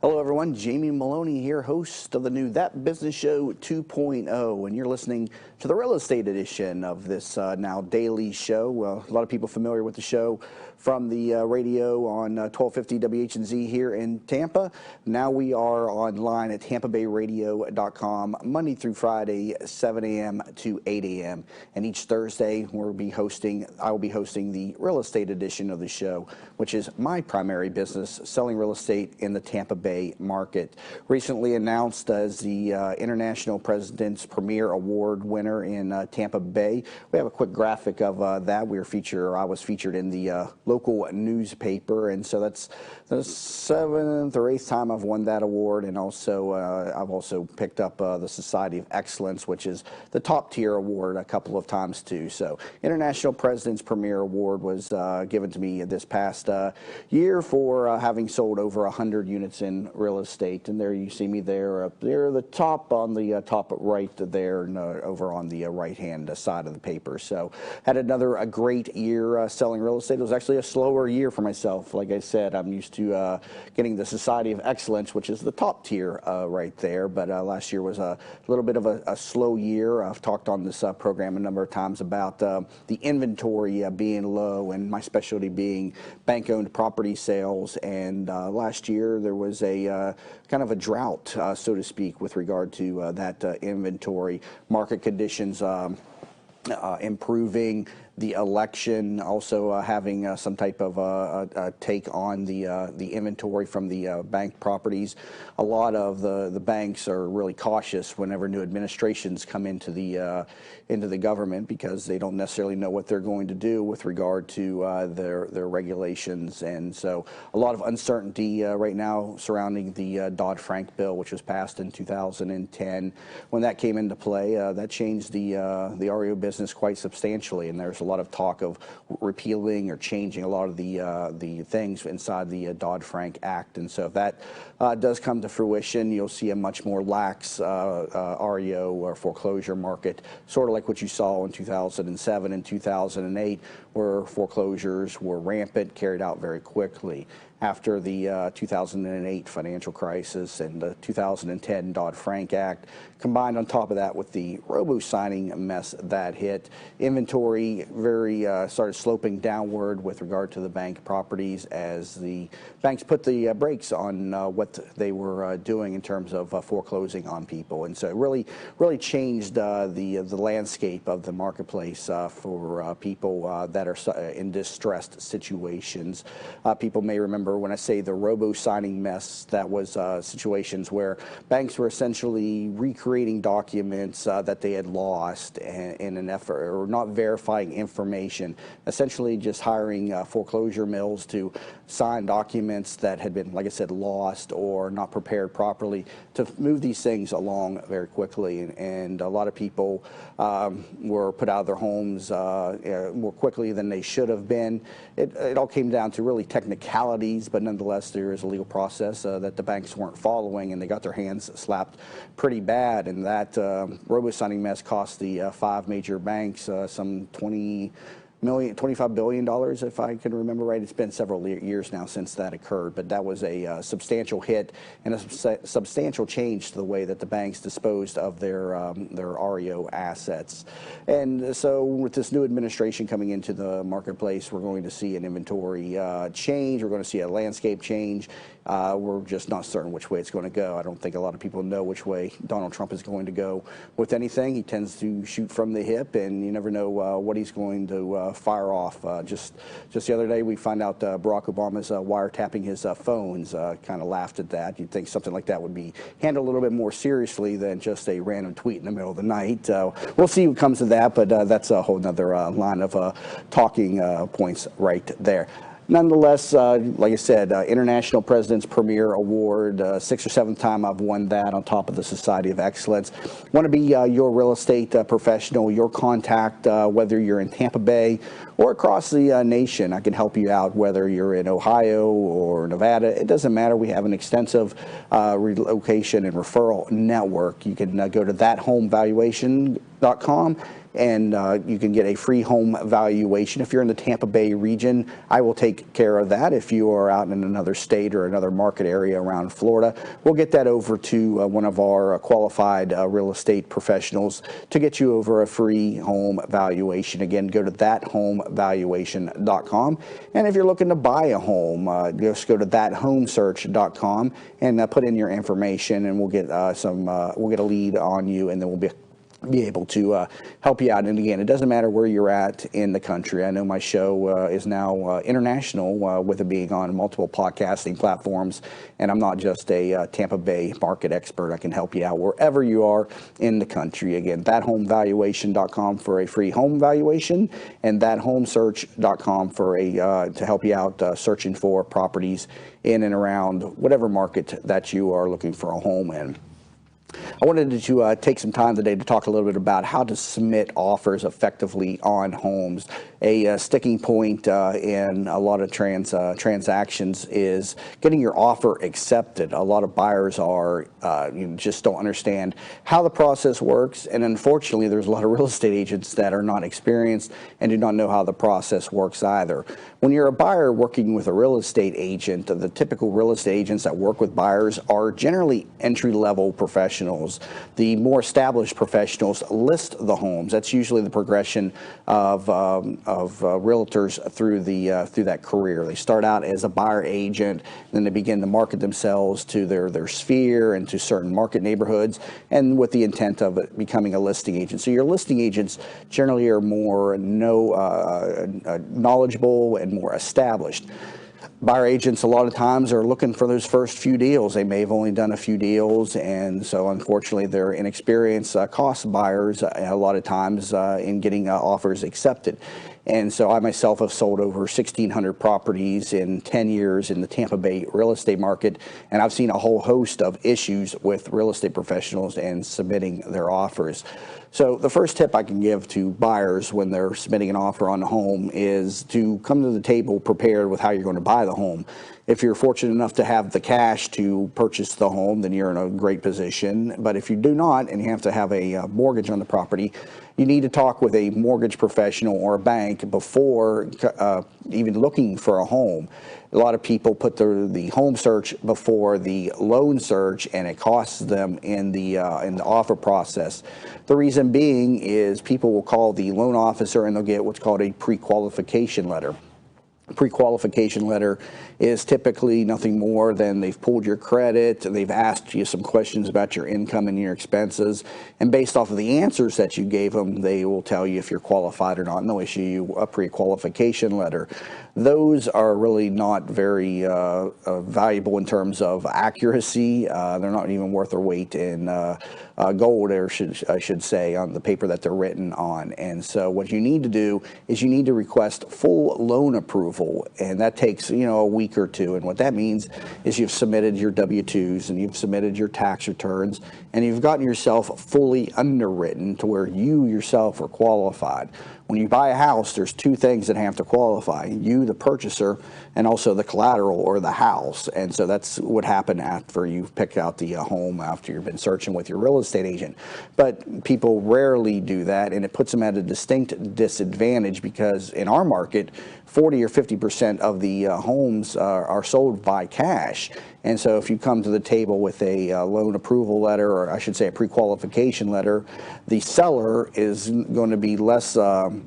Hello everyone, Jamie Meloni here, host of the new That Business Show 2.0, and you're listening to the real estate edition of this now daily show. Well, a lot of people familiar with the show from the radio on 1250 WHNZ here in Tampa. Now we are online at tampabayradio.com Monday through Friday, 7 a.m. to 8 a.m. And each Thursday I will be hosting the real estate edition of the show, which is my primary business, selling real estate in the Tampa Bay market. Recently announced as the International President's Premier Award winner in Tampa Bay. We have a quick graphic of that. I was featured in the local newspaper, and so that's the 7th or 8th time I've won that award. And also I've also picked up the Society of Excellence, which is the top tier award, a couple of times too. So International President's Premier Award was given to me this past year for having sold over 100 units in real estate. And there you see me there up there, the top on the top right there, and over on the right hand side of the paper. So had a great year selling real estate. It was actually a slower year for myself. Like I said, I'm used to getting the Society of Excellence, which is the top tier right there. But last year was a little bit of a slow year. I've talked on this program a number of times about the inventory being low, and my specialty being bank-owned property sales. And last year there was a kind of a drought, so to speak, with regard to that inventory. Market conditions improving, the election also having some type of a take on the inventory from the bank properties. A lot of the banks are really cautious whenever new administrations come into the government, because they don't necessarily know what they're going to do with regard to their regulations. And so a lot of uncertainty right now surrounding the Dodd-Frank bill, which was passed in 2010. When that came into play, that changed the REO business quite substantially, and there's a lot of talk of repealing or changing a lot of the things inside the Dodd-Frank Act. And so if that does come to fruition, you'll see a much more lax REO or foreclosure market, sort of like what you saw in 2007 and 2008, where foreclosures were rampant, carried out very quickly. After the 2008 financial crisis and the 2010 Dodd-Frank Act, combined on top of that with the robo-signing mess that hit, inventory started sloping downward with regard to the bank properties, as the banks put the brakes on what they were doing in terms of foreclosing on people. And so it really changed the landscape of the marketplace for people that are in distressed situations. People may remember when I say the robo-signing mess, that was situations where banks were essentially recreating documents that they had lost in an effort, or not verifying information, essentially just hiring foreclosure mills to sign documents that had been, like I said, lost or not prepared properly, to move these things along very quickly. And a lot of people were put out of their homes more quickly than they should have been. It all came down to really technicalities, but nonetheless there is a legal process that the banks weren't following, and they got their hands slapped pretty bad. And that robo-signing mess cost the 5 major banks some $25 billion, if I can remember right. It's been several years now since that occurred, but that was a substantial hit and a substantial change to the way that the banks disposed of their REO assets. And so with this new administration coming into the marketplace, we're going to see an inventory change. We're going to see a landscape change. We're just not certain which way it's going to go. I don't think a lot of people know which way Donald Trump is going to go with anything. He tends to shoot from the hip, and you never know what he's going to fire off. Just the other day, we found out Barack Obama's wiretapping his phones. Kind of laughed at that. You'd think something like that would be handled a little bit more seriously than just a random tweet in the middle of the night. We'll see what comes of that, but that's a whole nother line of talking points right there. nonetheless, like I said, International President's Premier Award, sixth or seventh time I've won that, on top of the Society of Excellence. Want to be your real estate professional, your contact, whether you're in Tampa Bay or across the nation. I can help you out, whether you're in Ohio or Nevada. It doesn't matter. We have an extensive relocation and referral network. You can go to thathomevaluation.com and you can get a free home valuation. If you're in the Tampa Bay region, I will take care of that. If you are out in another state or another market area around Florida, we'll get that over to one of our qualified real estate professionals to get you over a free home valuation. Again, go to thathomevaluation.com. And if you're looking to buy a home, just go to thathomesearch.com and put in your information, and we'll get we'll get a lead on you, and then we'll be able to help you out. And again, it doesn't matter where you're at in the country. I know my show is now international, with it being on multiple podcasting platforms, and I'm not just a Tampa Bay market expert. I can help you out wherever you are in the country. Again, thathomevaluation.com for a free home valuation, and thathomesearch.com for to help you out searching for properties in and around whatever market that you are looking for a home in. I wanted to take some time today to talk a little bit about how to submit offers effectively on homes. A sticking point in a lot of transactions is getting your offer accepted. A lot of buyers are just don't understand how the process works, and unfortunately, there's a lot of real estate agents that are not experienced and do not know how the process works either. When you're a buyer working with a real estate agent, the typical real estate agents that work with buyers are generally entry-level professionals. The more established professionals list the homes. That's usually the progression of realtors through that career. They start out as a buyer agent, then they begin to market themselves to their sphere and to certain market neighborhoods, and with the intent of becoming a listing agent. So your listing agents generally are more knowledgeable and more established. Buyer agents a lot of times are looking for those first few deals. They may have only done a few deals, and so unfortunately their inexperience costs buyers a lot of times in getting offers accepted. And so I myself have sold over 1,600 properties in 10 years in the Tampa Bay real estate market, and I've seen a whole host of issues with real estate professionals and submitting their offers. So the first tip I can give to buyers when they're submitting an offer on a home is to come to the table prepared with how you're going to buy the home. If you're fortunate enough to have the cash to purchase the home, then you're in a great position. But if you do not, and you have to have a mortgage on the property, you need to talk with a mortgage professional or a bank before even looking for a home. A lot of people put the home search before the loan search, and it costs them in the offer process. The reason being is people will call the loan officer and they'll get what's called a pre-qualification letter. Pre-qualification letter is typically nothing more than they've pulled your credit, they've asked you some questions about your income and your expenses, and based off of the answers that you gave them, they will tell you if you're qualified or not, and they'll issue you a pre-qualification letter. Those are really not very valuable in terms of accuracy. They're not even worth their weight in gold, or I should say, on the paper that they're written on. And so what you need to do is you need to request full loan approval, and that takes a week or two. And what that means is you've submitted your W-2s and you've submitted your tax returns, and you've gotten yourself fully underwritten to where you yourself are qualified. When you buy a house, there's two things that have to qualify: you, the purchaser, and also the collateral or the house. And so that's what happened after you've picked out the home, after you've been searching with your real estate agent. But people rarely do that, and it puts them at a distinct disadvantage, because in our market, 40 or 50% of the homes are sold by cash. And so if you come to the table with a loan approval letter, or I should say a pre-qualification letter, the seller is going to be less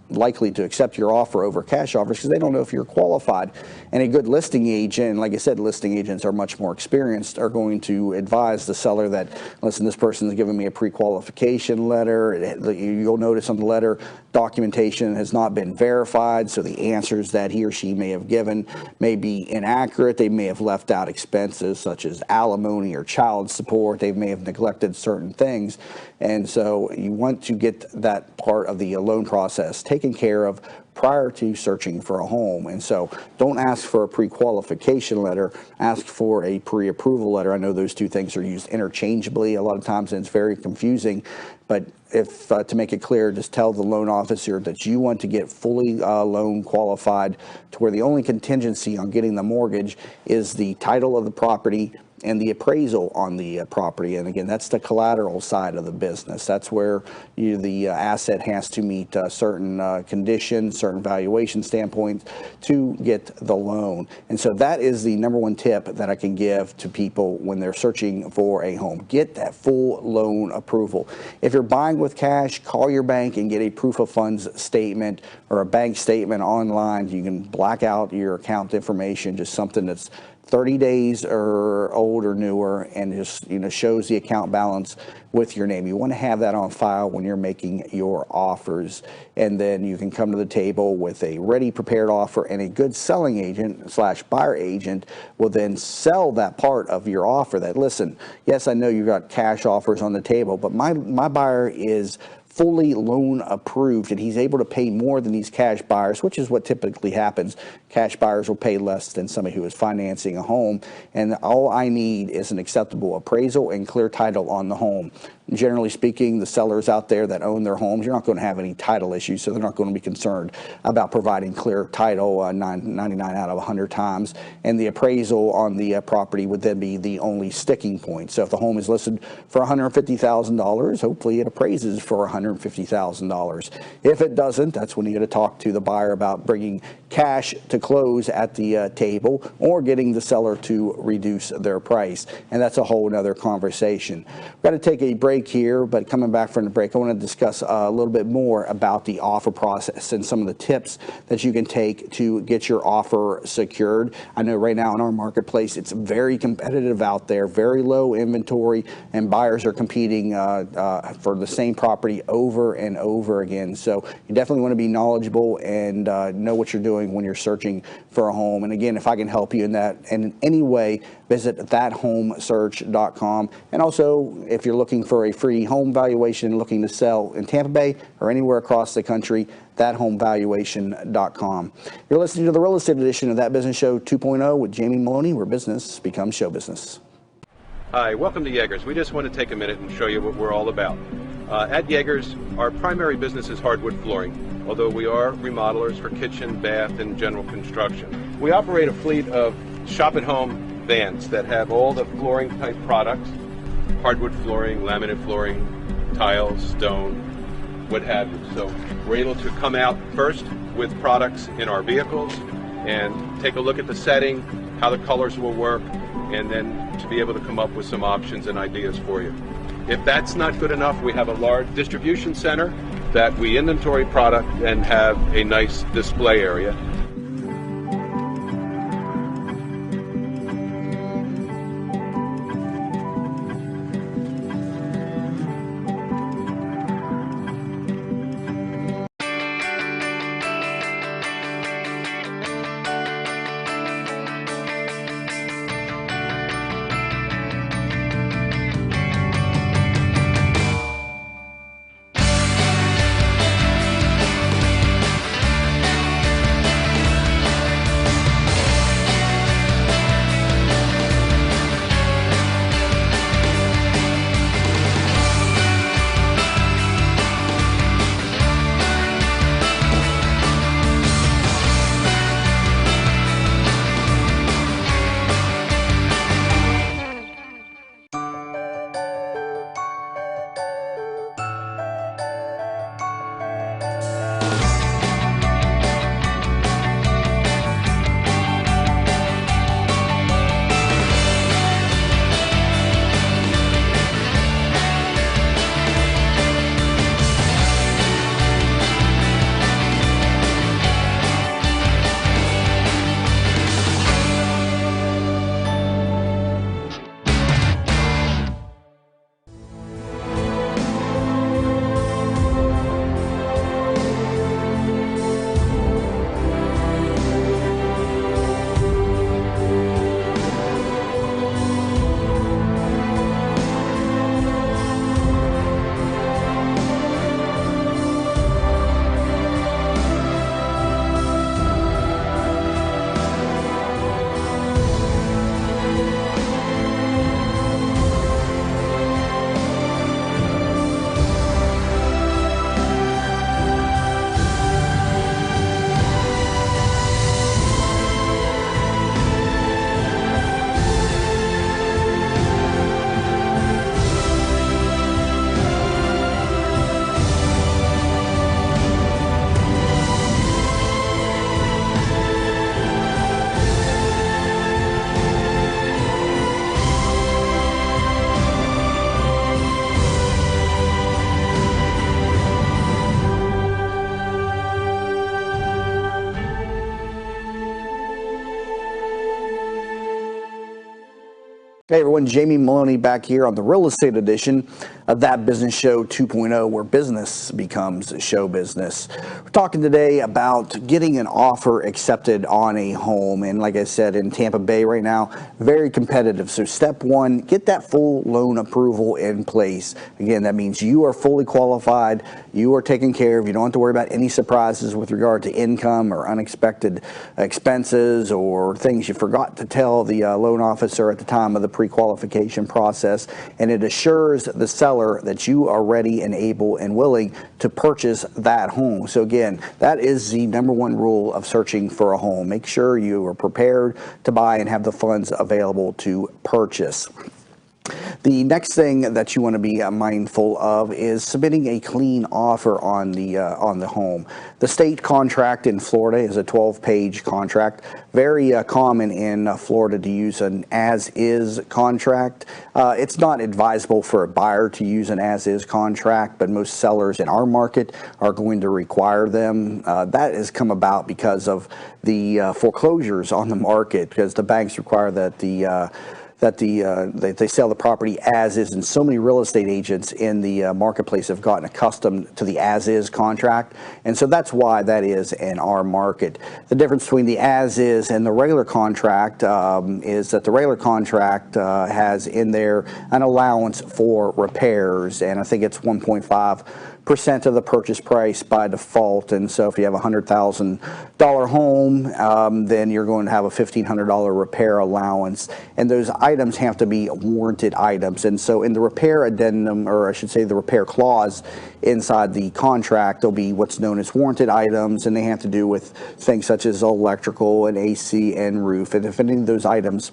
likely to accept your offer over cash offers, because they don't know if you're qualified. And a good listing agent, and like I said, listing agents are much more experienced, are going to advise the seller that, listen, this person is giving me a pre-qualification letter. You'll notice on the letter, documentation has not been verified, so the answers that he or she may have given may be inaccurate. They may have left out expenses such as alimony or child support. They may have neglected certain things. And so you want to get that part of the loan process taken care of prior to searching for a home. And so don't ask for a pre-qualification letter, ask for a pre-approval letter. I know those two things are used interchangeably a lot of times, and it's very confusing. But if to make it clear, just tell the loan officer that you want to get fully loan qualified, to where the only contingency on getting the mortgage is the title of the property and the appraisal on the property. And again, that's the collateral side of the business. That's where the asset has to meet certain conditions, certain valuation standpoints to get the loan. And so that is the number one tip that I can give to people when they're searching for a home. Get that full loan approval. If you're buying with cash, call your bank and get a proof of funds statement or a bank statement online. You can black out your account information, just something that's 30 days or old or newer, and just shows the account balance with your name. You want to have that on file when you're making your offers, and then you can come to the table with a ready prepared offer, and a good selling agent / buyer agent will then sell that part of your offer. That, listen, yes, I know you've got cash offers on the table, but my buyer is fully loan approved, and he's able to pay more than these cash buyers, which is what typically happens. Cash buyers will pay less than somebody who is financing a home, and all I need is an acceptable appraisal and clear title on the home. Generally speaking, the sellers out there that own their homes, you're not going to have any title issues, so they're not going to be concerned about providing clear title 99 out of 100 times, and the appraisal on the property would then be the only sticking point. So if the home is listed for $150,000, hopefully it appraises for $150,000. If it doesn't, that's when you got to talk to the buyer about bringing cash to close at the table, or getting the seller to reduce their price, and that's a whole other conversation. We've got to take a break here, but coming back from the break, I want to discuss a little bit more about the offer process and some of the tips that you can take to get your offer secured. I know right now in our marketplace, it's very competitive out there, very low inventory, and buyers are competing for the same property over and over again. So you definitely want to be knowledgeable and know what you're doing when you're searching for a home. And again, if I can help you in that and in any way, visit thathomesearch.com. And also, if you're looking for a free home valuation, looking to sell in Tampa Bay or anywhere across the country, thathomevaluation.com. You're listening to the Real Estate Edition of That Business Show 2.0 with Jamie Meloni, where business becomes show business. Hi, welcome to Yeager's. We just want to take a minute and show you what we're all about. At Yeager's, our primary business is hardwood flooring, although we are remodelers for kitchen, bath, and general construction. We operate a fleet of shop-at-home vans that have all the flooring type products: hardwood flooring, laminate flooring, tiles, stone, what have you. So we're able to come out first with products in our vehicles and take a look at the setting, how the colors will work, and then to be able to come up with some options and ideas for you. If that's not good enough, we have a large distribution center that we inventory product and have a nice display area. Hey everyone, Jamie Meloni back here on the Real Estate Edition of That Business Show 2.0, where business becomes show business. We're talking today about getting an offer accepted on a home. And like I said, in Tampa Bay right now, very competitive. So step one, get that full loan approval in place. Again, that means you are fully qualified, you are taken care of, you don't have to worry about any surprises with regard to income or unexpected expenses or things you forgot to tell the loan officer at the time of the pre-qualification process, and it assures the seller that you are ready and able and willing to purchase that home. So again, that is the number one rule of searching for a home. Make sure you are prepared to buy and have the funds available to purchase. The next thing that you want to be mindful of is submitting a clean offer on the home. The state contract in Florida is a 12-page contract. Very common in Florida to use an as-is contract. It's not advisable for a buyer to use an as-is contract, but most sellers in our market are going to require them. That has come about because of the foreclosures on the market, because the banks require that they sell the property as is, and so many real estate agents in the marketplace have gotten accustomed to the as is contract, and so that's why that is in our market. The difference between the as is and the regular contract is that the regular contract has in there an allowance for repairs, and I think it's 1.5% of the purchase price by default. And so if you have a $100,000 home, then you're going to have a $1,500 repair allowance, and those items have to be warranted items. And so in the repair addendum, or I should say the repair clause inside the contract, there'll be what's known as warranted items, and they have to do with things such as electrical and AC and roof. And if any of those items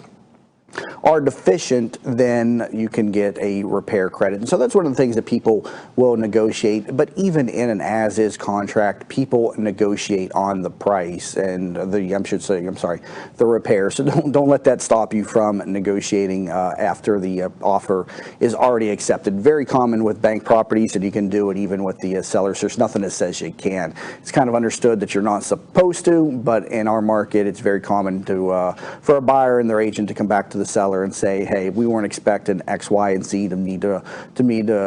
are deficient, then you can get a repair credit. And so that's one of the things that people will negotiate. But even in an as-is contract, people negotiate on the price and the repair. So don't let that stop you from negotiating after the offer is already accepted. Very common with bank properties, and you can do it even with the sellers. There's nothing that says you can. It's kind of understood that you're not supposed to, but in our market, it's very common to for a buyer and their agent to come back to the seller and say, hey, we weren't expecting X, Y, and Z to need to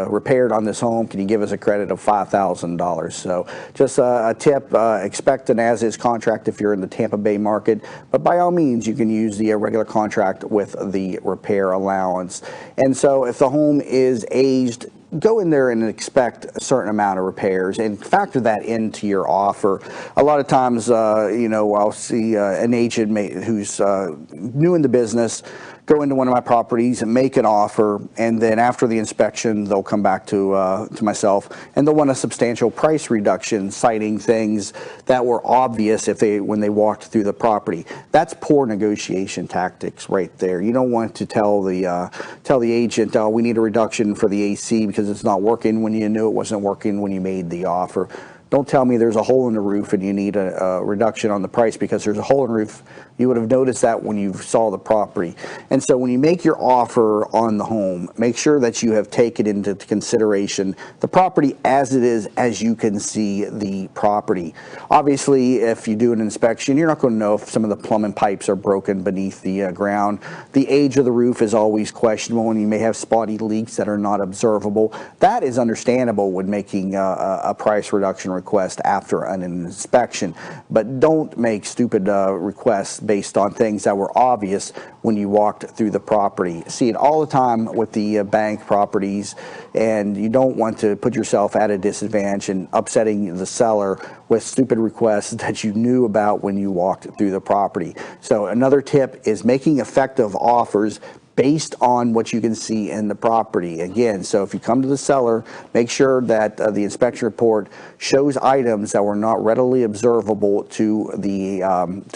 repair it on this home. Can you give us a credit of $5,000? So just a tip, expect an as-is contract if you're in the Tampa Bay market, but by all means, you can use the regular contract with the repair allowance. And so if the home is aged, go in there and expect a certain amount of repairs and factor that into your offer. A lot of times, I'll see an agent who's new in the business go into one of my properties and make an offer, and then after the inspection, they'll come back to myself, and they'll want a substantial price reduction, citing things that were obvious when they walked through the property. That's poor negotiation tactics right there. You don't want to tell the agent, oh, we need a reduction for the AC because it's not working, when you knew it wasn't working when you made the offer. Don't tell me there's a hole in the roof and you need a reduction on the price because there's a hole in the roof. You would have noticed that when you saw the property. And so when you make your offer on the home, make sure that you have taken into consideration the property as it is, as you can see the property. Obviously, if you do an inspection, you're not going to know if some of the plumbing pipes are broken beneath the ground. The age of the roof is always questionable, and you may have spotty leaks that are not observable. That is understandable when making a price reduction request after an inspection, but don't make stupid requests based on things that were obvious when you walked through the property. See it all the time with the bank properties, and you don't want to put yourself at a disadvantage and upsetting the seller with stupid requests that you knew about when you walked through the property. So another tip is making effective offers based on what you can see in the property. Again, so if you come to the seller, make sure that the inspection report shows items that were not readily observable to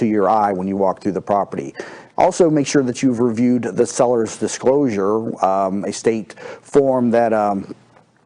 your eye when you walk through the property. Also, make sure that you've reviewed the seller's disclosure, a state form that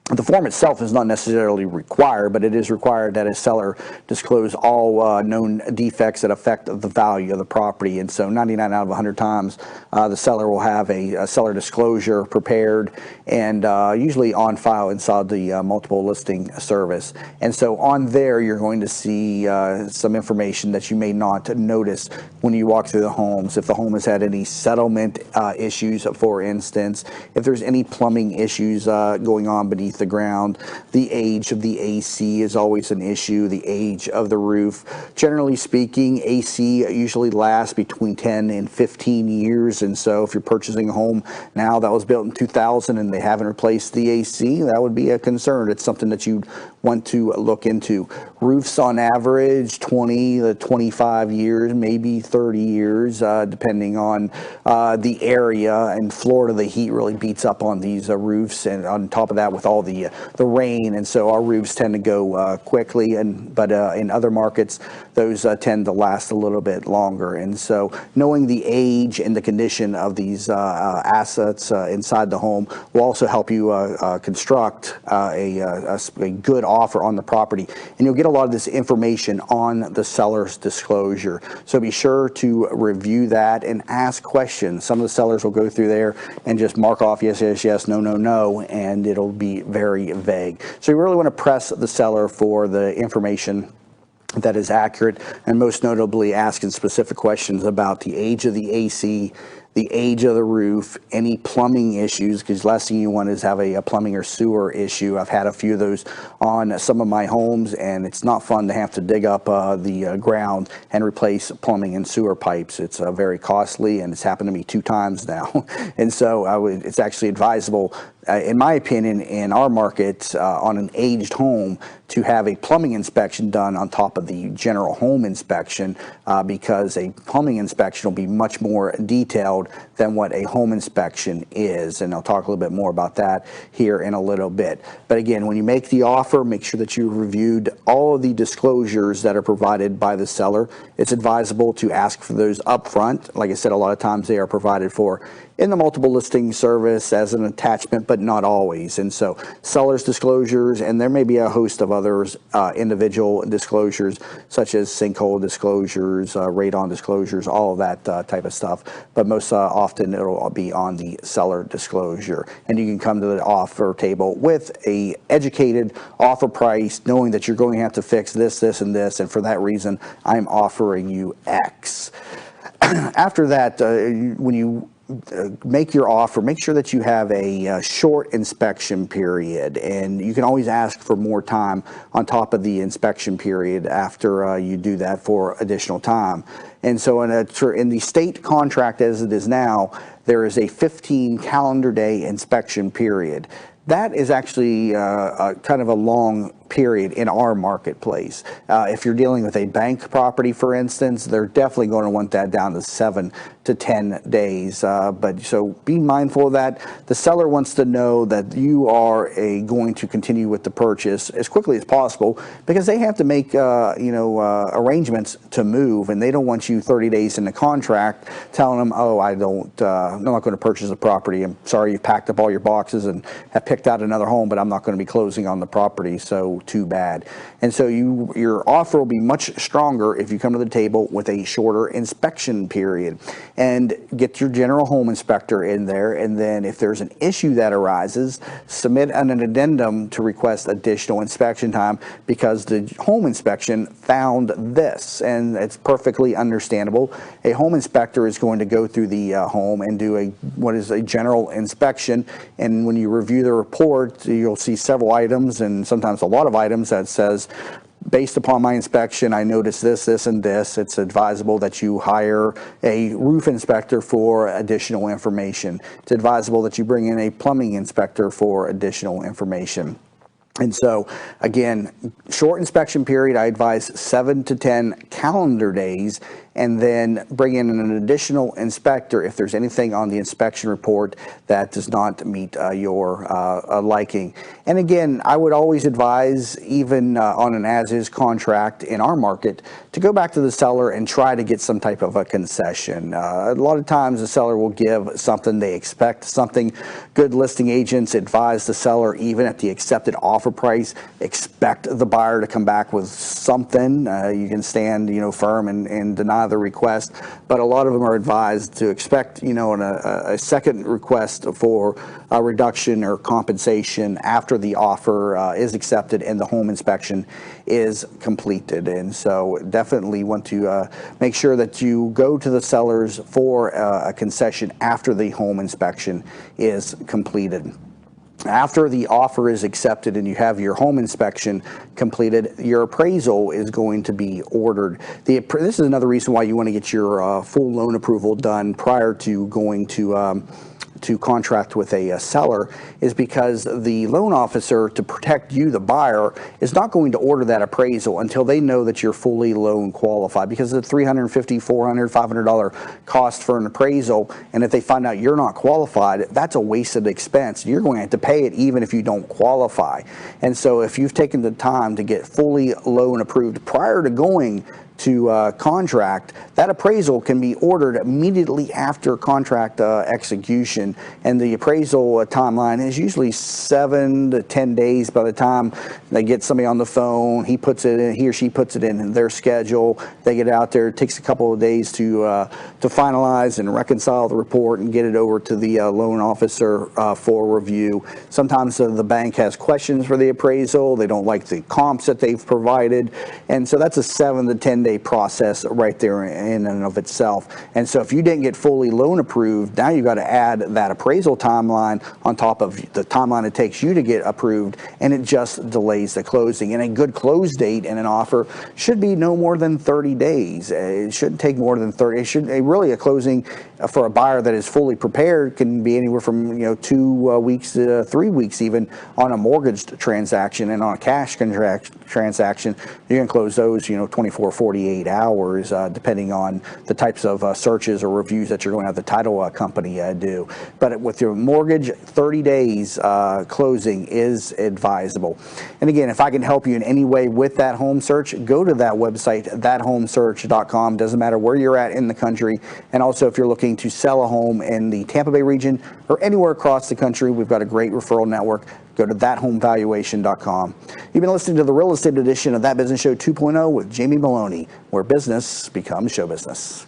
the form itself is not necessarily required, but it is required that a seller disclose all known defects that affect the value of the property. And so 99 out of 100 times, the seller will have a seller disclosure prepared and usually on file inside the multiple listing service. And so on there, you're going to see some information that you may not notice when you walk through the homes. If the home has had any settlement issues, for instance, if there's any plumbing issues going on beneath the ground, the age of the AC is always an issue, the age of the roof. Generally speaking, AC usually lasts between 10 and 15 years, and so if you're purchasing a home now that was built in 2000 and they haven't replaced the AC, that would be a concern. It's something that you want to look into. Roofs on average 20 to 25 years, maybe 30 years, depending on the area. In Florida, the heat really beats up on these roofs, and on top of that with all the rain, and so our roofs tend to go quickly, but in other markets those tend to last a little bit longer. And so knowing the age and the condition of these assets inside the home will also help you construct a good offer on the property, and you'll get a lot of this information on the seller's disclosure. So be sure to review that and ask questions. Some of the sellers will go through there and just mark off yes, yes, yes, no, no, no, and it'll be very vague. So you really want to press the seller for the information that is accurate, and most notably asking specific questions about the age of the AC, the age of the roof, any plumbing issues, because last thing you want is have a plumbing or sewer issue. I've had a few of those on some of my homes, and it's not fun to have to dig up the ground and replace plumbing and sewer pipes. It's very costly, and it's happened to me 2 times now. And so it's actually advisable, in my opinion, in our market, on an aged home, to have a plumbing inspection done on top of the general home inspection, because a plumbing inspection will be much more detailed than what a home inspection is. And I'll talk a little bit more about that here in a little bit. But again, when you make the offer, make sure that you've reviewed all of the disclosures that are provided by the seller. It's advisable to ask for those up front. Like I said, a lot of times they are provided for in the multiple listing service as an attachment, but not always. And so seller's disclosures, and there may be a host of others, individual disclosures, such as sinkhole disclosures, radon disclosures, all of that type of stuff. But most often it'll be on the seller disclosure. And you can come to the offer table with a educated offer price, knowing that you're going to have to fix this, this, and this, and for that reason, I'm offering you X. After that, when you make your offer, make sure that you have a short inspection period, and you can always ask for more time on top of the inspection period after you do that for additional time. And so in the state contract as it is now, there is a 15 calendar day inspection period. That is actually kind of a long period in our marketplace. If you're dealing with a bank property, for instance, they're definitely going to want that down to 7 to 10 days. But so be mindful of that. The seller wants to know that you are going to continue with the purchase as quickly as possible, because they have to make arrangements to move, and they don't want you 30 days in the contract telling them, oh, I'm not going to purchase the property. I'm sorry, you've packed up all your boxes and have picked out another home, but I'm not going to be closing on the property, so too bad. And so your offer will be much stronger if you come to the table with a shorter inspection period, and get your general home inspector in there. And then if there's an issue that arises, submit an addendum to request additional inspection time, because the home inspection found this, and it's perfectly understandable. A home inspector is going to go through the home and do what is a general inspection, and when you review the report, you'll see several items, and sometimes a lot of items, that says, based upon my inspection, I noticed this, this, and this. It's advisable that you hire a roof inspector for additional information. It's advisable that you bring in a plumbing inspector for additional information. And so, again, short inspection period, I advise 7 to 10 calendar days, and then bring in an additional inspector if there's anything on the inspection report that does not meet your liking. And again, I would always advise, even on an as-is contract in our market, to go back to the seller and try to get some type of a concession. A lot of times the seller will give something they expect, something. Good listing agents advise the seller, even at the accepted offer price, expect the buyer to come back with something. You can stand, firm and deny the request, but a lot of them are advised to expect, a second request for a reduction or compensation after the offer is accepted and the home inspection is completed. And so definitely want to make sure that you go to the sellers for a concession after the home inspection is completed. After the offer is accepted and you have your home inspection completed, your appraisal is going to be ordered. This is another reason why you want to get your full loan approval done prior to going to contract with a seller, is because the loan officer, to protect you, the buyer, is not going to order that appraisal until they know that you're fully loan qualified, because the $350, $400, $500 cost for an appraisal, and if they find out you're not qualified, that's a wasted expense. You're going to have to pay it even if you don't qualify. And so if you've taken the time to get fully loan approved prior to going to contract, that appraisal can be ordered immediately after contract execution, and the appraisal timeline is usually 7 to 10 days. By the time they get somebody on the phone, he or she puts it in their schedule, they get out there. It takes a couple of days to finalize and reconcile the report and get it over to the loan officer for review. Sometimes the bank has questions for the appraisal. They don't like the comps that they've provided, and so that's a 7 to 10 day process right there in and of itself. And so if you didn't get fully loan approved, now you've got to add that appraisal timeline on top of the timeline it takes you to get approved, and it just delays the closing. And a good close date in an offer should be no more than 30 days. It shouldn't take more than 30. It should really, a closing for a buyer that is fully prepared can be anywhere from 2 weeks to 3 weeks even on a mortgaged transaction. And on a cash transaction, you're going to close those 24, 48 hours, depending on the types of searches or reviews that you're going to have the title company do. But with your mortgage, 30 days closing is advisable. And again, if I can help you in any way with that home search, go to that website, thathomesearch.com. Doesn't matter where you're at in the country. And also, if you're looking to sell a home in the Tampa Bay region or anywhere across the country, we've got a great referral network. Go to thathomevaluation.com. You've been listening to the real estate edition of That Business Show 2.0 with Jamie Meloni, where business becomes show business.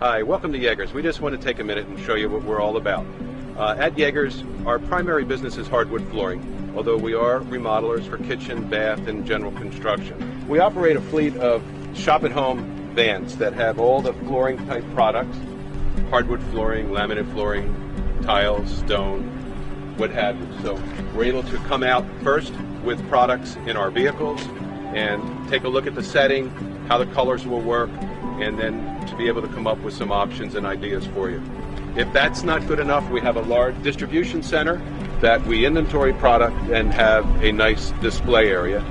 Hi, welcome to Yeager's. We just want to take a minute and show you what we're all about. At Yeager's, our primary business is hardwood flooring, although we are remodelers for kitchen, bath, and general construction. We operate a fleet of shop-at-home vans that have all the flooring type products: hardwood flooring, laminate flooring, tiles, stone, what have you. So we're able to come out first with products in our vehicles and take a look at the setting, how the colors will work, and then to be able to come up with some options and ideas for you. If that's not good enough, we have a large distribution center that we inventory product and have a nice display area.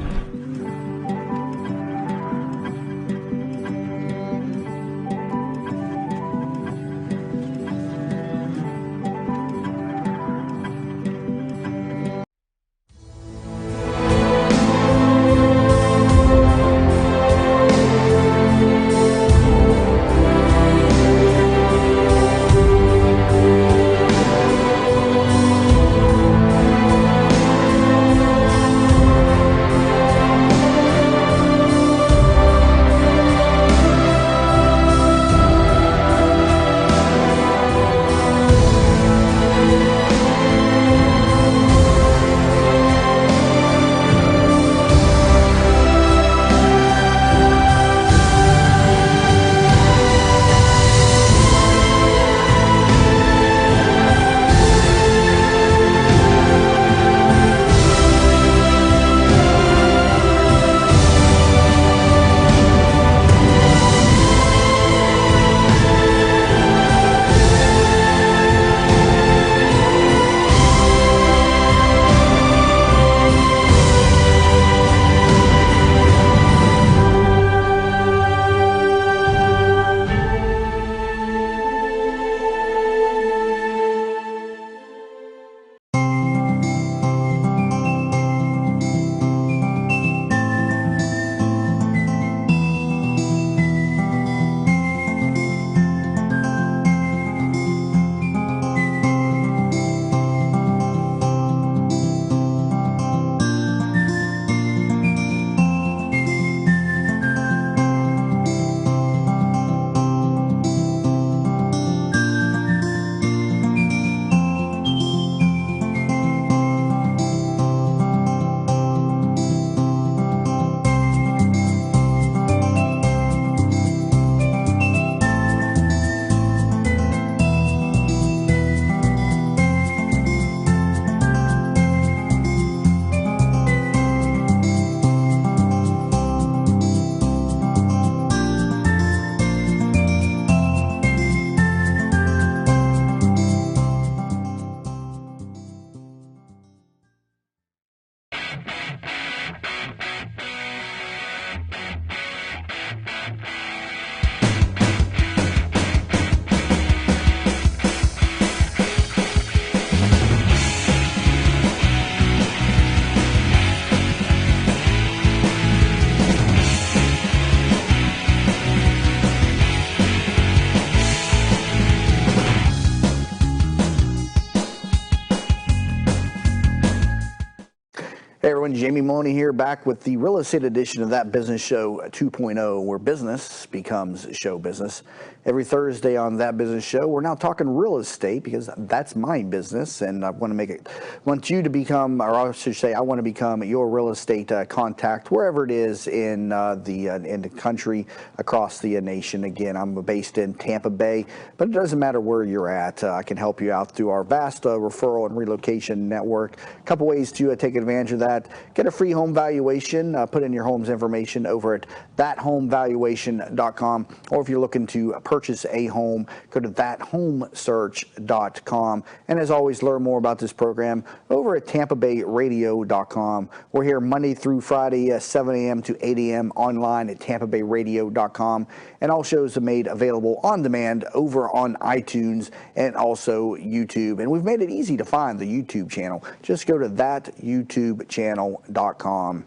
Hey everyone, Jamie Meloni here, back with the real estate edition of That Business Show 2.0, where business becomes show business. Every Thursday on That Business Show, we're now talking real estate because that's my business, and I want you to become, or I should say, I want to become your real estate contact wherever it is in the country, across the nation. Again, I'm based in Tampa Bay, but it doesn't matter where you're at. I can help you out through our vast referral and relocation network. A couple ways to take advantage of that. Get a free home valuation. Put in your home's information over at thathomevaluation.com, or if you're looking to purchase a home, go to thathomesearch.com. And as always, learn more about this program over at tampabayradio.com. We're here Monday through Friday, 7 a.m. to 8 a.m. online at tampabayradio.com. And all shows are made available on demand over on iTunes and also YouTube. And we've made it easy to find the YouTube channel. Just go to thatyoutubechannel.com.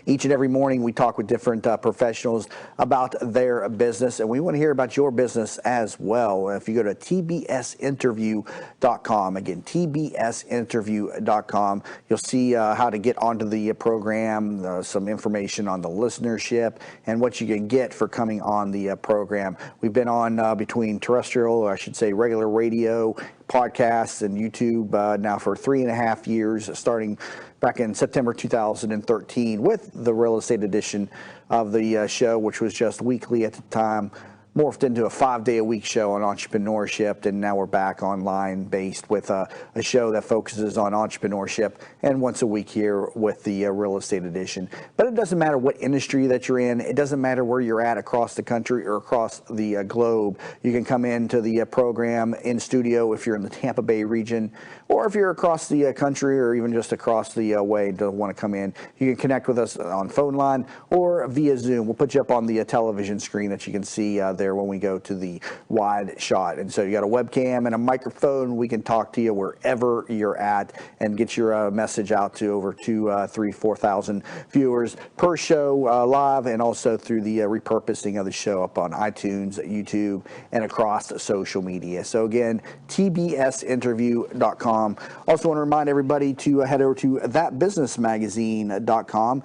Each and every morning, we talk with different professionals about their business, and we want to hear about your business as well. If you go to tbsinterview.com, again, tbsinterview.com, you'll see how to get onto the program, some information on the listenership, and what you can get for coming on the program. We've been on between terrestrial, or I should say regular radio, podcasts, and YouTube now for 3.5 years, starting back in September 2013 with the real estate edition of the show, which was just weekly at the time, morphed into a 5-day-a-week show on entrepreneurship, and now we're back online based with a show that focuses on entrepreneurship, and once a week here with the real estate edition. But it doesn't matter what industry that you're in. It doesn't matter where you're at across the country or across the globe. You can come into the program in studio if you're in the Tampa Bay region, or if you're across the country or even just across the way and don't want to come in. You can connect with us on phone line or via Zoom. We'll put you up on the television screen that you can see there when we go to the wide shot. And so you got a webcam and a microphone. We can talk to you wherever you're at and get your message out to over 2,000, 3,000, 4,000 viewers per show live, and also through the repurposing of the show up on iTunes, YouTube, and across social media. So again, tbsinterview.com. Also want to remind everybody to head over to thatbusinessmagazine.com.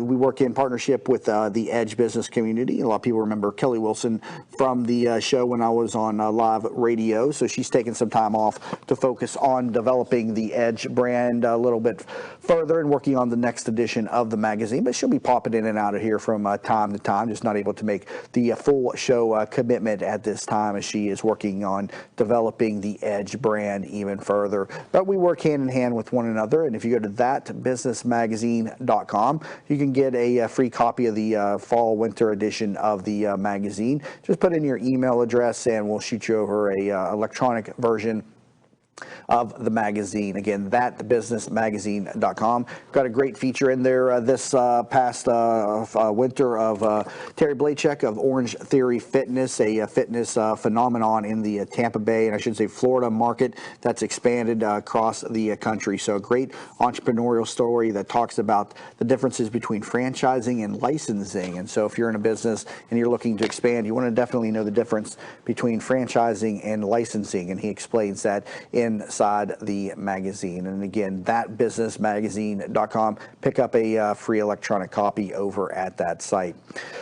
We work in partnership with the Edge business community. A lot of people remember Kelly Wilson from the show when I was on live radio. So she's taken some time off to focus on developing the Edge brand a little bit further and working on the next edition of the magazine. But she'll be popping in and out of here from time to time, just not able to make the full show commitment at this time as she is working on developing the Edge brand even further. But we work hand in hand with one another. And if you go to thatbusinessmagazine.com, you can get a free copy of the fall-winter edition of the magazine. Just put in your email address and we'll shoot you over a electronic version of the magazine. Again, thatbusinessmagazine.com. Got a great feature in there this past winter of Terry Blachek of Orange Theory Fitness, a fitness phenomenon in the Tampa Bay, and I should say Florida market that's expanded across the country. So a great entrepreneurial story that talks about the differences between franchising and licensing. And so if you're in a business and you're looking to expand, you want to definitely know the difference between franchising and licensing. And he explains that inside the magazine. And again, thatbusinessmagazine.com. Pick up a free electronic copy over at that site.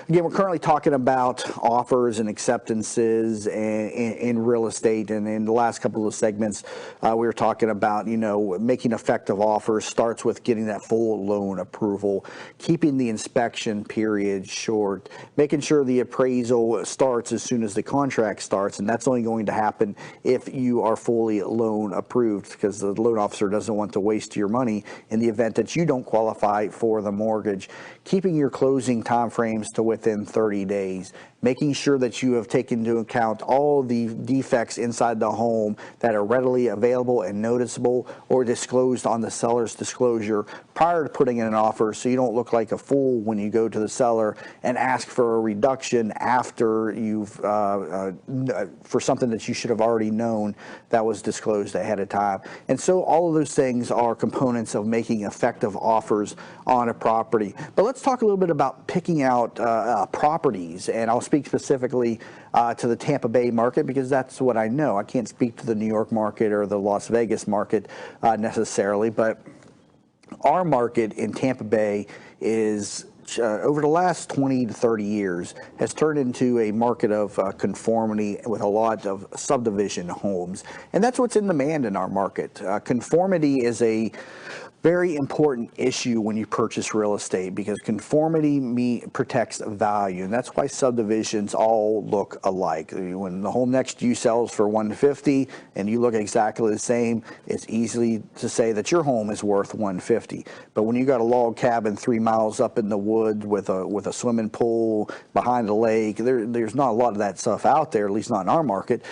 Again, we're currently talking about offers and acceptances in real estate. And in the last couple of segments, we were talking about, making effective offers starts with getting that full loan approval, keeping the inspection period short, making sure the appraisal starts as soon as the contract starts. And that's only going to happen if you are fully loan approved, because the loan officer doesn't want to waste your money in the event that you don't qualify for the mortgage. Keeping your closing timeframes to within 30 days. Making sure that you have taken into account all the defects inside the home that are readily available and noticeable or disclosed on the seller's disclosure prior to putting in an offer, so you don't look like a fool when you go to the seller and ask for a reduction after you've for something that you should have already known that was disclosed ahead of time. And so all of those things are components of making effective offers on a property. But let's talk a little bit about picking out properties, and I'll speak specifically to the Tampa Bay market because that's what I know. I can't speak to the New York market or the Las Vegas market necessarily, but Our market in Tampa Bay is over the last 20 to 30 years has turned into a market of conformity with a lot of subdivision homes, and that's what's in demand in our market. Conformity is a very important issue when you purchase real estate because conformity protects value, and that's why subdivisions all look alike. When the home next to you sells for 150 and you look exactly the same, it's easy to say that your home is worth 150. But when you got a log cabin 3 miles up in the woods with a swimming pool behind a lake, there's not a lot of that stuff out there, at least not in our market.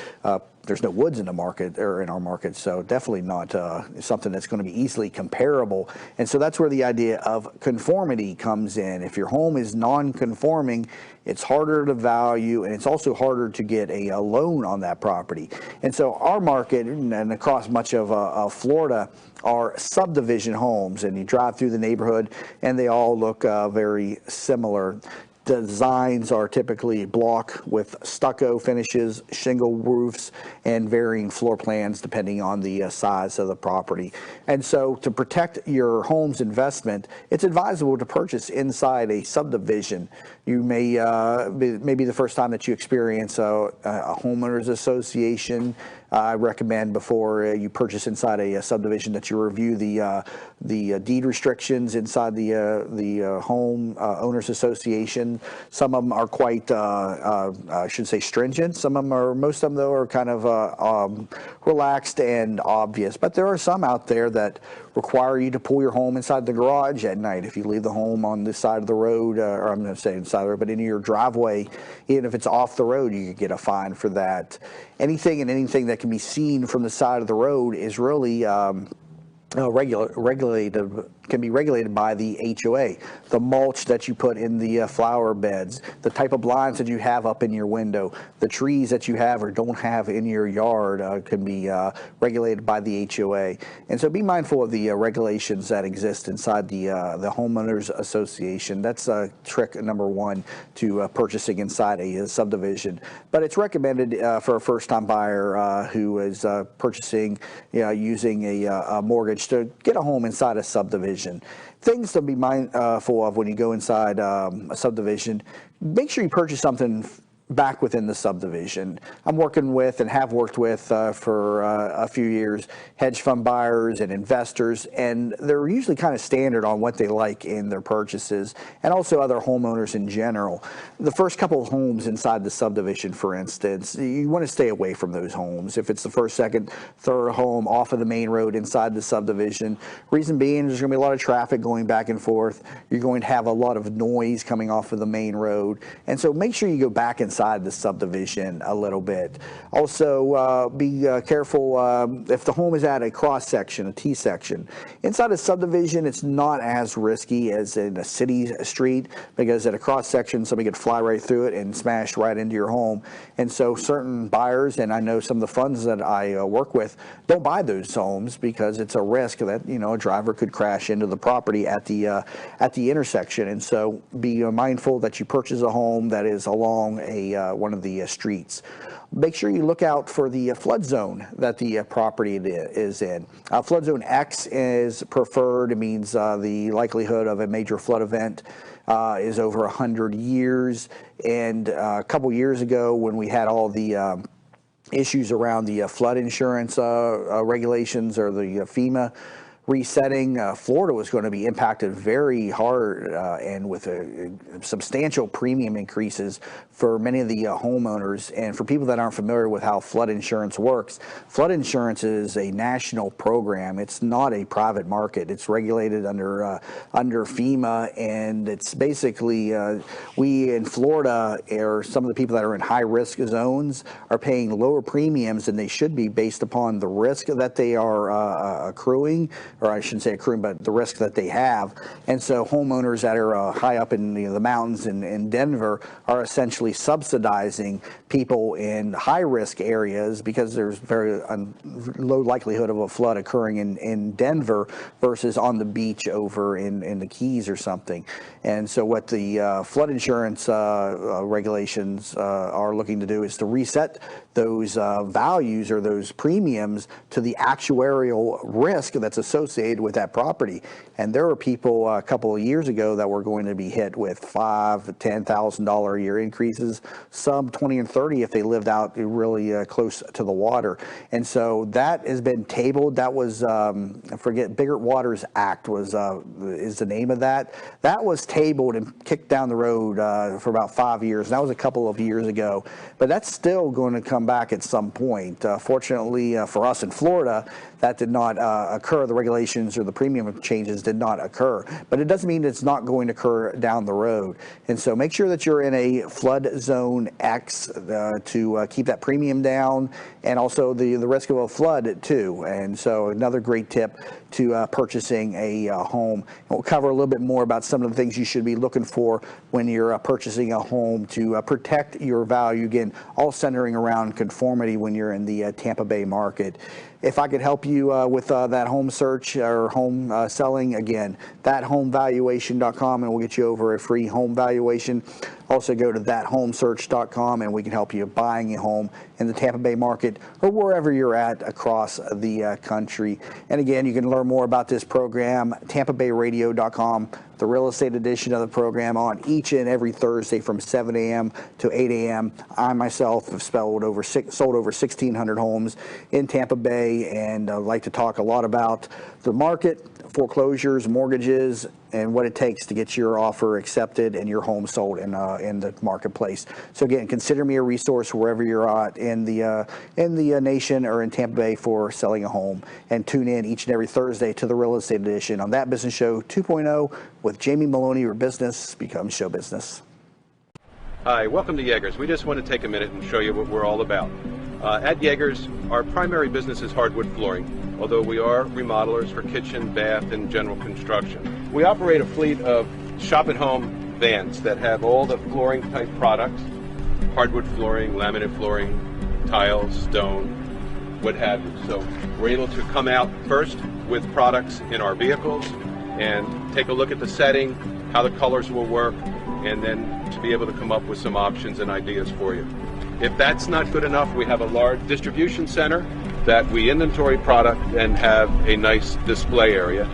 There's no woods in the market or in our market, so definitely not something that's going to be easily comparable. And so that's where the idea of conformity comes in. If your home is non-conforming, it's harder to value, and it's also harder to get a loan on that property. And so our market, and across much of Florida, are subdivision homes, and you drive through the neighborhood, and they all look very similar. Designs are typically block with stucco finishes, shingle roofs, and varying floor plans depending on the size of the property. And so to protect your home's investment, it's advisable to purchase inside a subdivision. You may maybe the first time that you experience a homeowners association. I recommend before you purchase inside a subdivision that you review the deed restrictions inside the home owners association. Some of them are quite, I should say, stringent. Some of them are, most of them though, are kind of relaxed and obvious. But there are some out there that require you to pull your home inside the garage at night. If you leave the home on the side of the road, or I'm going to say inside the road, but in your driveway, even if it's off the road, you could get a fine for that. Anything that can be seen from the side of the road is really can be regulated by the HOA. The mulch that you put in the flower beds, the type of blinds that you have up in your window, the trees that you have or don't have in your yard can be regulated by the HOA. And so be mindful of the regulations that exist inside the homeowners association. That's trick number one to purchasing inside a subdivision. But it's recommended for a first-time buyer who is purchasing using a mortgage to get a home inside a subdivision. Things to be mindful of when you go inside a subdivision: make sure you purchase something back within the subdivision. I'm working with and have worked with for a few years hedge fund buyers and investors, and they're usually kind of standard on what they like in their purchases, and also other homeowners in general. The first couple of homes inside the subdivision, for instance, you want to stay away from those homes. If it's the first, second, third home off of the main road inside the subdivision, reason being there's going to be a lot of traffic going back and forth. You're going to have a lot of noise coming off of the main road, and so make sure you go back inside the subdivision a little bit. Also, be careful if the home is at a cross section, a T section. Inside a subdivision, it's not as risky as in a city street, because at a cross section, somebody could fly right through it and smash right into your home. And so certain buyers, and I know some of the funds that I work with, don't buy those homes because it's a risk that a driver could crash into the property at the intersection. And so be mindful that you purchase a home that is along one of the streets. Make sure you look out for the flood zone that the property is in. Flood zone X is preferred. It means the likelihood of a major flood event is over 100 years. And a couple years ago, when we had all the issues around the flood insurance regulations, or the FEMA resetting, Florida was going to be impacted very hard and with substantial premium increases for many of the homeowners. And for people that aren't familiar with how flood insurance works, flood insurance is a national program. It's not a private market. It's regulated under FEMA, and it's basically we in Florida, or some of the people that are in high risk zones, are paying lower premiums than they should be based upon the risk that they are accruing, or I shouldn't say accruing, but the risk that they have. And so homeowners that are high up in the mountains in Denver are essentially subsidizing people in high risk areas, because there's very low likelihood of a flood occurring in Denver versus on the beach over in the Keys or something. And so what the flood insurance regulations are looking to do is to reset those values or those premiums to the actuarial risk that's associated with that property. And there were people a couple of years ago that were going to be hit with $5,000 to $10,000 a year increases, some 20 and 30 if they lived out really close to the water. And so that has been tabled. That was, I forget, Biggert Waters Act is the name of that. That was tabled and kicked down the road for about 5 years. That was a couple of years ago. But that's still going to come back at some point. Fortunately for us in Florida, that did not occur. The regulations or the premium changes did not occur. But it doesn't mean it's not going to occur down the road. And so make sure that you're in a flood zone X to keep that premium down, and also the risk of a flood too. And so another great tip to purchasing a home. And we'll cover a little bit more about some of the things you should be looking for when you're purchasing a home to protect your value. Again, all centering around conformity when you're in the Tampa Bay market. If I could help you with that home search or home selling, again, thathomevaluation.com, and we'll get you over a free home valuation. Also go to thathomesearch.com, and we can help you buying a home in the Tampa Bay market or wherever you're at across the country. And again, you can learn more about this program, tampabayradio.com, the real estate edition of the program on each and every Thursday from 7 a.m. to 8 a.m. I myself have sold over 1,600 homes in Tampa Bay, and I'd like to talk a lot about the market, foreclosures, mortgages, and what it takes to get your offer accepted and your home sold in the marketplace. So again, consider me a resource wherever you're at in the nation or in Tampa Bay for selling a home. And tune in each and every Thursday to the Real Estate Edition on That Business Show 2.0 with Jamie Meloni, where business becomes show business. Hi, welcome to Yeagers. We just want to take a minute and show you what we're all about. At Yeagers, our primary business is hardwood flooring, although we are remodelers for kitchen, bath, and general construction. We operate a fleet of shop-at-home vans that have all the flooring type products, hardwood flooring, laminate flooring, tiles, stone, what have you. So we're able to come out first with products in our vehicles and take a look at the setting, how the colors will work, and then to be able to come up with some options and ideas for you. If that's not good enough, we have a large distribution center that we inventory product and have a nice display area.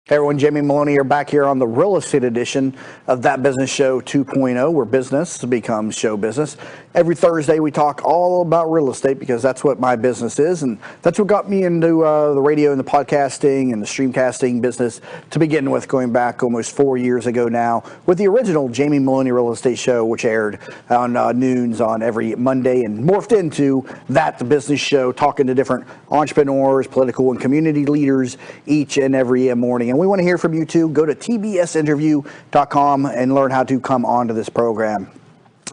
Hey everyone, Jamie Meloni here, back here on the real estate edition of That Business Show 2.0, where business becomes show business. Every Thursday we talk all about real estate because that's what my business is, and that's what got me into the radio and the podcasting and the streamcasting business to begin with, going back almost 4 years ago now, with the original Jamie Meloni Real Estate Show, which aired on noons on every Monday and morphed into That the Business Show, talking to different entrepreneurs, political and community leaders each and every morning. And we want to hear from you too. Go to tbsinterview.com and learn how to come onto this program.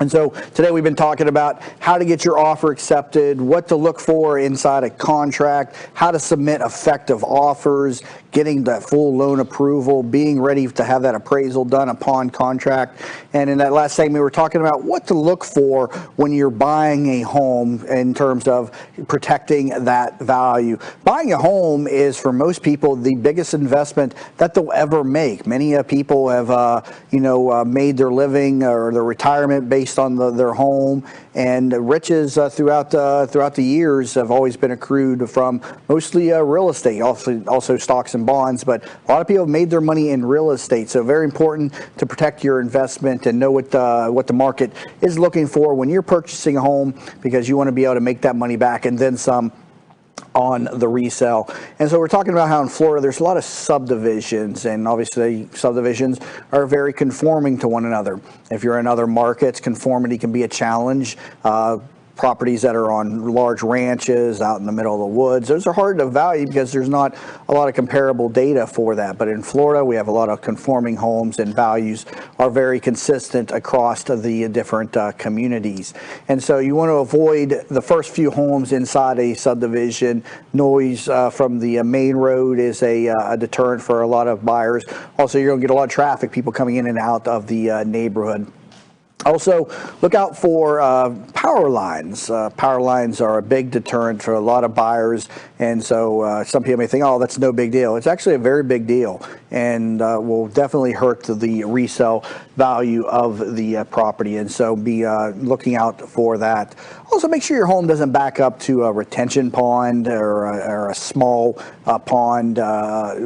And so today we've been talking about how to get your offer accepted, what to look for inside a contract, how to submit effective offers, getting that full loan approval, being ready to have that appraisal done upon contract. And in that last segment, we were talking about what to look for when you're buying a home in terms of protecting that value. Buying a home is, for most people, the biggest investment that they'll ever make. Many people have, made their living or their retirement based on their home, and riches throughout the years have always been accrued from mostly real estate, also stocks and bonds, but a lot of people have made their money in real estate. So very important to protect your investment and know what the market is looking for when you're purchasing a home, because you want to be able to make that money back and then some on the resale. And so we're talking about how in Florida there's a lot of subdivisions, and obviously subdivisions are very conforming to one another. If you're in other markets, conformity can be a challenge. Properties that are on large ranches out in the middle of the woods, those are hard to value because there's not a lot of comparable data for that. But in Florida, we have a lot of conforming homes, and values are very consistent across the different communities. And so you want to avoid the first few homes inside a subdivision. Noise from the main road is a deterrent for a lot of buyers. Also, you're going to get a lot of traffic, people coming in and out of the neighborhood. Also, look out for power lines. Power lines are a big deterrent for a lot of buyers, and so some people may think, oh, that's no big deal. It's actually a very big deal, and will definitely hurt the resale value of the property, and so be looking out for that. Also, make sure your home doesn't back up to a retention pond or a small pond,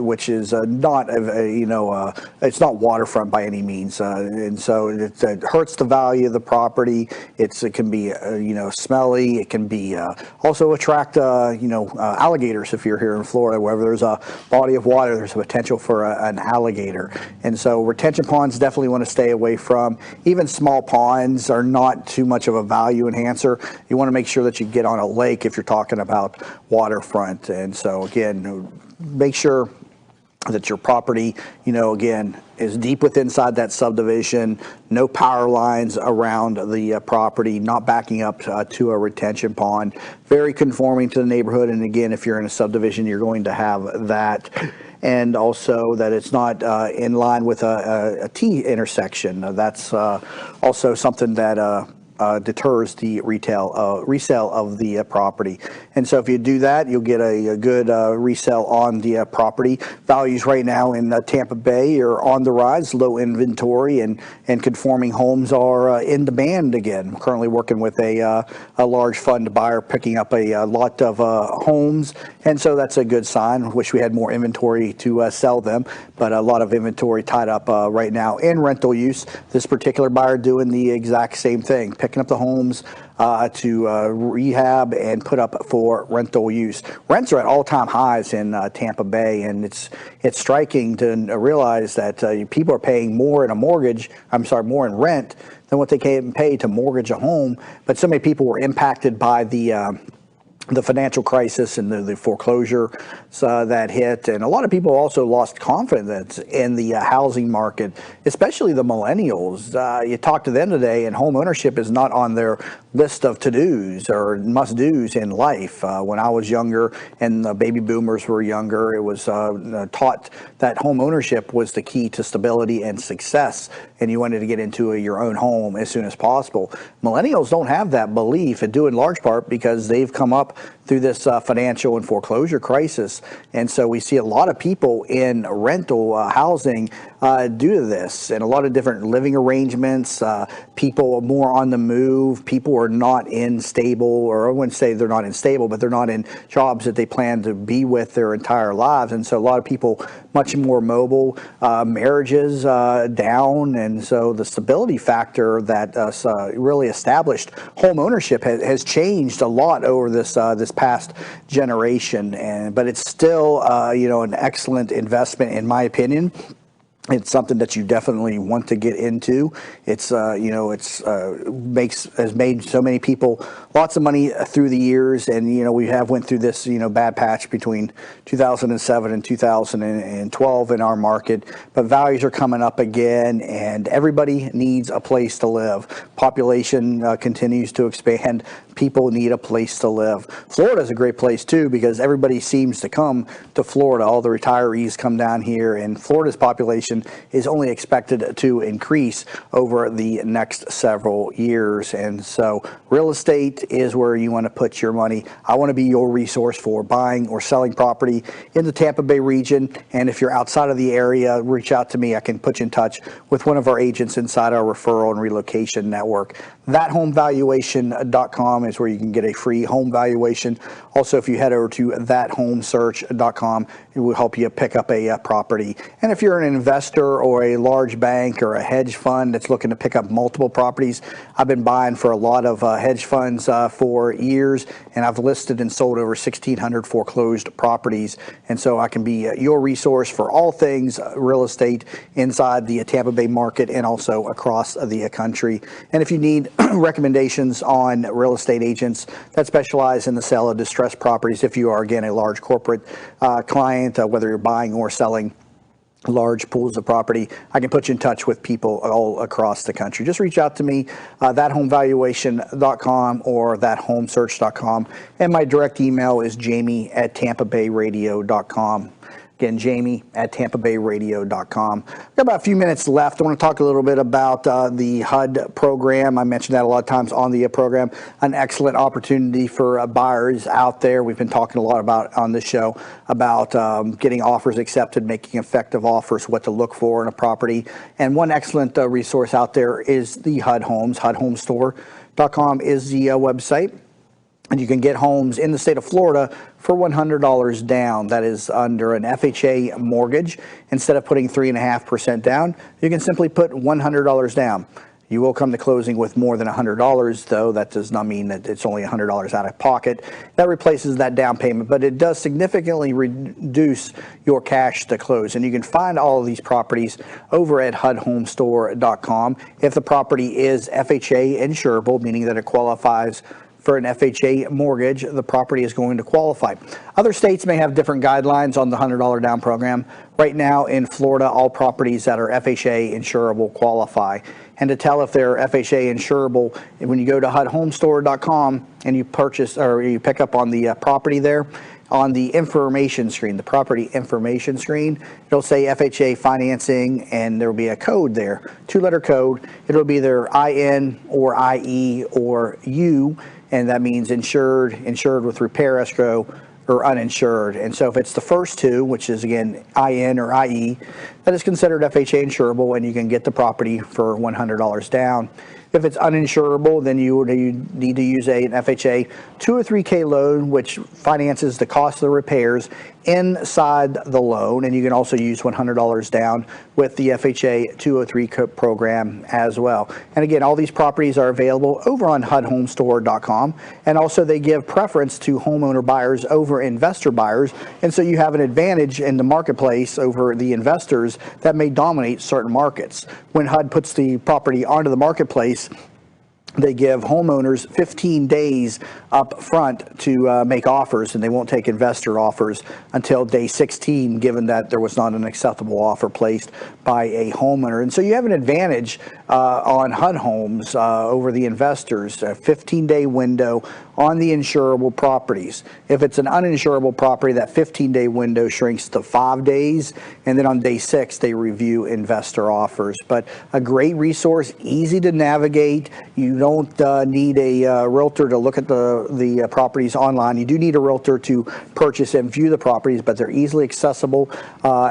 which is not, it's not waterfront by any means, and so it hurts the value of the property. It can be smelly. It can be also attract alligators. If you're here in Florida, wherever there's a body of water, there's a potential for an alligator. And so retention ponds definitely want to stay away from. Even small ponds are not too much of a value enhancer. You want to make sure that you get on a lake if you're talking about waterfront. And so again, make sure that your property, again, is deep within inside that subdivision, no power lines around the property, not backing up to a retention pond, very conforming to the neighborhood. And again, if you're in a subdivision, you're going to have that. And also that it's not in line with a T intersection. That's also something that deters the resale of the property. And so if you do that, you'll get a good resale on the property. Values right now in Tampa Bay are on the rise, low inventory, and conforming homes are in demand again. I'm currently working with a large fund buyer picking up a lot of homes, and so that's a good sign. Wish we had more inventory to sell them, but a lot of inventory tied up right now in rental use. This particular buyer doing the exact same thing, picking up the homes to rehab and put up for rental use. Rents are at all-time highs in Tampa Bay, and it's striking to realize that people are paying more in more in rent than what they can pay to mortgage a home. But so many people were impacted by the financial crisis and the foreclosure that hit. And a lot of people also lost confidence in the housing market, especially the millennials. You talk to them today, and home ownership is not on their list of to-dos or must-dos in life. When I was younger and the baby boomers were younger, it was taught that home ownership was the key to stability and success, and you wanted to get into your own home as soon as possible. Millennials don't have that belief, and do in large part because they've come up through this financial and foreclosure crisis. And so we see a lot of people in rental housing due to this, and a lot of different living arrangements. People are more on the move. People are not in stable, or I wouldn't say they're not in stable, but they're not in jobs that they plan to be with their entire lives. And so a lot of people much more mobile, marriages down, and so the stability factor that really established home ownership has changed a lot over this past generation. But it's still an excellent investment in my opinion. It's something that you definitely want to get into. It's has made so many people lots of money through the years, and we have went through this bad patch between 2007 and 2012 in our market. But values are coming up again, and everybody needs a place to live. Population continues to expand. People need a place to live. Florida is a great place too, because everybody seems to come to Florida. All the retirees come down here, and Florida's population is only expected to increase over the next several years. And so real estate is where you want to put your money. I want to be your resource for buying or selling property in the Tampa Bay region. And if you're outside of the area, reach out to me. I can put you in touch with one of our agents inside our referral and relocation network. ThatHomeValuation.com is where you can get a free home valuation. Also, if you head over to ThatHomeSearch.com, it will help you pick up a property. And if you're an investor or a large bank or a hedge fund that's looking to pick up multiple properties, I've been buying for a lot of hedge funds for years, and I've listed and sold over 1,600 foreclosed properties. And so I can be your resource for all things real estate inside the Tampa Bay market and also across the country. And if you need recommendations on real estate agents that specialize in the sale of distressed properties, if you are, again, a large corporate client, whether you're buying or selling large pools of property, I can put you in touch with people all across the country. Just reach out to me, thathomevaluation.com or thathomesearch.com. And my direct email is jamie@tampabayradio.com. Again, jamie@tampabayradio.com. We've got about a few minutes left. I want to talk a little bit about the HUD program. I mentioned that a lot of times on the program. An excellent opportunity for buyers out there. We've been talking a lot about on this show about getting offers accepted, making effective offers, what to look for in a property. And one excellent resource out there is the HUD Homes. HUDHomestore.com is the website. And you can get homes in the state of Florida for $100 down. That is under an FHA mortgage. Instead of putting 3.5% down, you can simply put $100 down. You will come to closing with more than $100, though. That does not mean that it's only $100 out of pocket. That replaces that down payment, but it does significantly reduce your cash to close. And you can find all of these properties over at HUDHomestore.com. If the property is FHA insurable, meaning that it qualifies for an FHA mortgage, the property is going to qualify. Other states may have different guidelines on the $100 down program. Right now in Florida, all properties that are FHA insurable qualify. And to tell if they're FHA insurable, when you go to HUDHomestore.com and you purchase or you pick up on the property there, on the information screen, the property information screen, it'll say FHA financing, and there'll be a code there, 2-letter code. It'll be either IN or IE or U, and that means insured, insured with repair escrow, or uninsured. And so if it's the first two, which is again IN or IE, that is considered FHA insurable, and you can get the property for $100 down. If it's uninsurable, then you need to use an FHA 2 or 3K loan, which finances the cost of the repairs inside the loan. And you can also use $100 down with the FHA 203 program as well. And again, all these properties are available over on HUDHomestore.com. And also they give preference to homeowner buyers over investor buyers. And so you have an advantage in the marketplace over the investors that may dominate certain markets. When HUD puts the property onto the marketplace, they give homeowners 15 days up front to make offers, and they won't take investor offers until day 16, given that there was not an acceptable offer placed by a homeowner. And so you have an advantage on HUD homes over the investors, a 15-day window on the insurable properties. If it's an uninsurable property, that 15-day window shrinks to 5 days, and then on day 6 they review investor offers. But a great resource, easy to navigate. You don't need a realtor to look at the properties online. You do need a realtor to purchase and view the properties, but they're easily accessible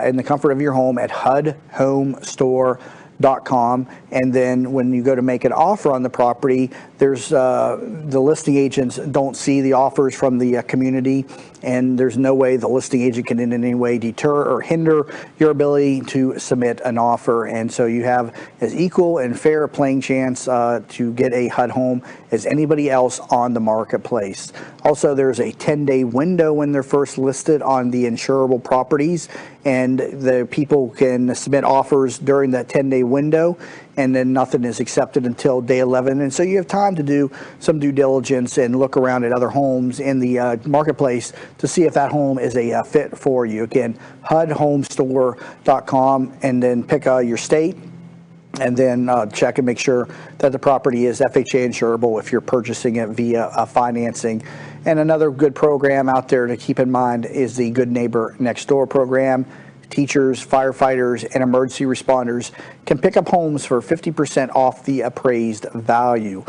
in the comfort of your home at HUDhomestore.com. And then when you go to make an offer on the property, there's the listing agents don't see the offers from the community, and there's no way the listing agent can in any way deter or hinder your ability to submit an offer. And so you have as equal and fair a playing chance to get a HUD home as anybody else on the marketplace. Also, there's a 10-day window when they're first listed on the insurable properties, and the people can submit offers during that 10-day window, and then nothing is accepted until day 11. And so you have time to do some due diligence and look around at other homes in the marketplace to see if that home is a fit for you. Again, HUDhomestore.com, and then pick your state, and then check and make sure that the property is FHA insurable if you're purchasing it via financing. And another good program out there to keep in mind is the Good Neighbor Next Door program. Teachers, firefighters, and emergency responders can pick up homes for 50% off the appraised value.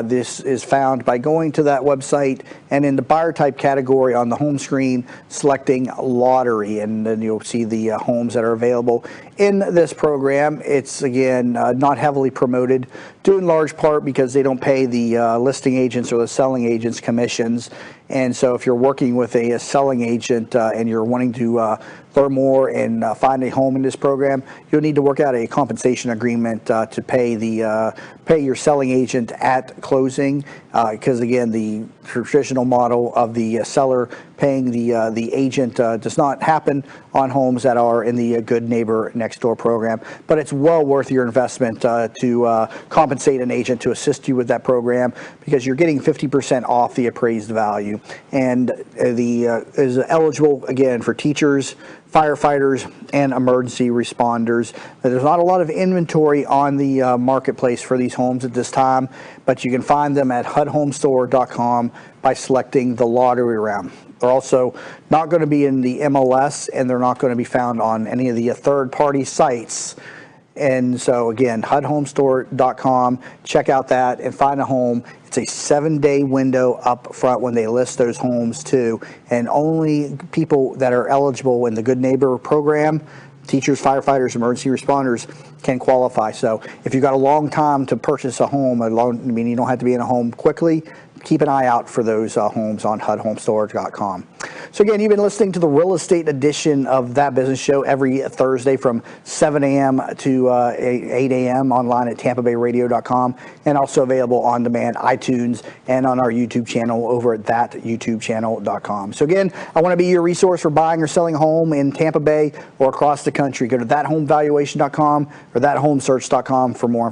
This is found by going to that website and in the buyer type category on the home screen, selecting lottery, and then you'll see the homes that are available in this program. It's, again, not heavily promoted, due in large part because they don't pay the listing agents or the selling agents commissions. And so if you're working with a selling agent and you're wanting to learn more and find a home in this program, you'll need to work out a compensation agreement to pay your selling agent at closing, because again, the traditional model of the seller paying the agent does not happen on homes that are in the Good Neighbor Next Door program. But it's well worth your investment to compensate an agent to assist you with that program, because you're getting 50% off the appraised value, and is eligible again for teachers, firefighters, and emergency responders. There's not a lot of inventory on the marketplace for these homes at this time, but you can find them at HUDhomestore.com by selecting the lottery round. They're also not going to be in the MLS, and they're not going to be found on any of the third-party sites. And so again, HUDhomestore.com, check out that and find a home. It's a 7-day window up front when they list those homes too, and only people that are eligible in the Good Neighbor program, teachers, firefighters, emergency responders, can qualify. So if you've got a long time to purchase a home, you don't have to be in a home quickly, keep an eye out for those homes on HUDhomestore.com. So again, you've been listening to the real estate edition of That Business Show every Thursday from 7 a.m. to 8 a.m. online at TampaBayRadio.com, and also available on demand, iTunes, and on our YouTube channel over at thatyoutubechannel.com. So again, I want to be your resource for buying or selling a home in Tampa Bay or across the country. Go to thathomevaluation.com or thathomesearch.com for more information.